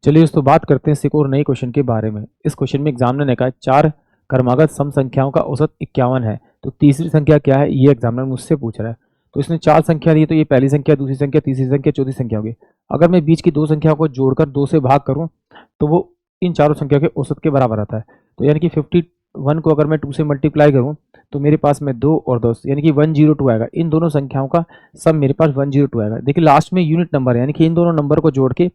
चलिए दोस्तों बात करते हैं इस एक और नए क्वेश्चन के बारे में। इस क्वेश्चन में एग्जामिनर ने कहा है 4 क्रमागत सम संख्याओं का औसत 51 है, तो तीसरी संख्या क्या है, ये एग्जामिनर मुझसे पूछ रहा है। तो इसने 4 संख्या दी, तो ये पहली संख्या, दूसरी संख्या, तीसरी संख्या, चौथी संख्या होगी। अगर मैं बीच की 2 संख्याओं को जोड़कर 2 से भाग करूं तो वो इन चारों संख्या के औसत के बराबर आता है। तो यानी कि 51 को अगर मैं 2 से मल्टीप्लाई करूं तो मेरे पास में 2 और 2 यानी कि 102 आएगा। इन दोनों संख्याओं का सम मेरे पास 102 आएगा। देखिए लास्ट में यूनिट नंबर है, यानी कि इन दोनों नंबर को जोड़ के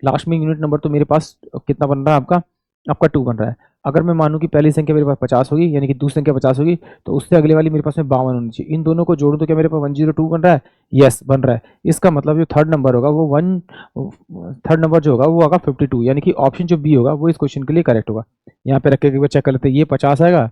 लास्ट में यूनिट नंबर तो मेरे पास कितना बन रहा है, आपका 2 बन रहा है। अगर मैं मानूं कि पहली संख्या मेरे पास 50 होगी, यानी कि दूसरी संख्या 50 होगी, तो उससे अगले वाली मेरे पास में 52 होनी चाहिए। इन दोनों को जोड़ूं तो क्या मेरे पास 102 बन रहा है? यस बन रहा है। इसका मतलब जो थर्ड नंबर होगा वो थर्ड नंबर जो होगा वो होगा 52, यानी कि ऑप्शन जो बी होगा वो इस क्वेश्चन के लिए करेक्ट होगा। यहाँ पे रख के चेक कर लेते हैं, ये 50 आएगा,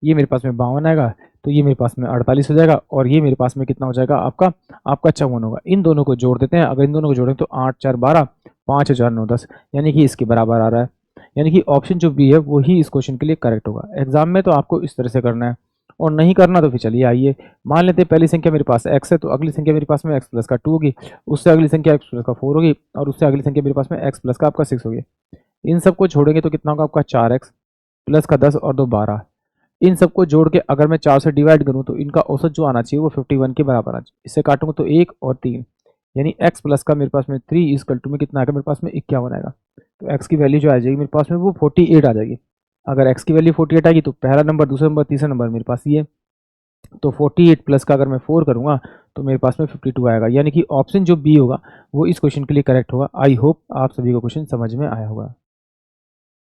ये मेरे पास में 52 आएगा, तो ये मेरे पास में 48 हो जाएगा, और ये मेरे पास में कितना हो जाएगा, आपका 54 होगा। इन दोनों को जोड़ देते हैं। अगर इन दोनों को जोड़ें तो 8 4 12, 5 4 9 10, यानी कि इसके बराबर आ रहा है। यानी कि ऑप्शन जो बी है वो ही इस क्वेश्चन के लिए करेक्ट होगा। एग्जाम में तो आपको इस तरह से करना है, और नहीं करना तो फिर चलिए आइए मान लेते हैं पहली संख्या मेरे पास x है, तो अगली संख्या मेरे पास में x प्लस का 2 होगी, उससे अगली संख्या x प्लस का 4 होगी, और उससे अगली संख्या मेरे पास में x प्लस का आपका 6 होगी। इन सबको छोड़ेंगे तो कितना होगा आपका 4x प्लस का 10 और 2 12। इन सबको जोड़ के अगर मैं 4 से डिवाइड करूं तो इनका औसत जो आना चाहिए वो 51 के बराबर आना चाहिए। इससे काटूंगा तो 1 और 3, यानी x प्लस का मेरे पास में 3 इक्वल टू में कितना आएगा, मेरे पास में 51 आएगा। तो x की वैल्यू जो आ जाएगी मेरे पास में वो 48 आ जाएगी। अगर x की वैल्यू 48 आएगी तो पहला नंबर, दूसरा नंबर, तीसरा नंबर मेरे पास ये, तो 48 प्लस का अगर मैं 4 करूंगा तो मेरे पास में 52 आएगा। यानी कि ऑप्शन जो बी होगा वो इस क्वेश्चन के लिए करेक्ट होगा। आई होप आप सभी को क्वेश्चन समझ में आया होगा।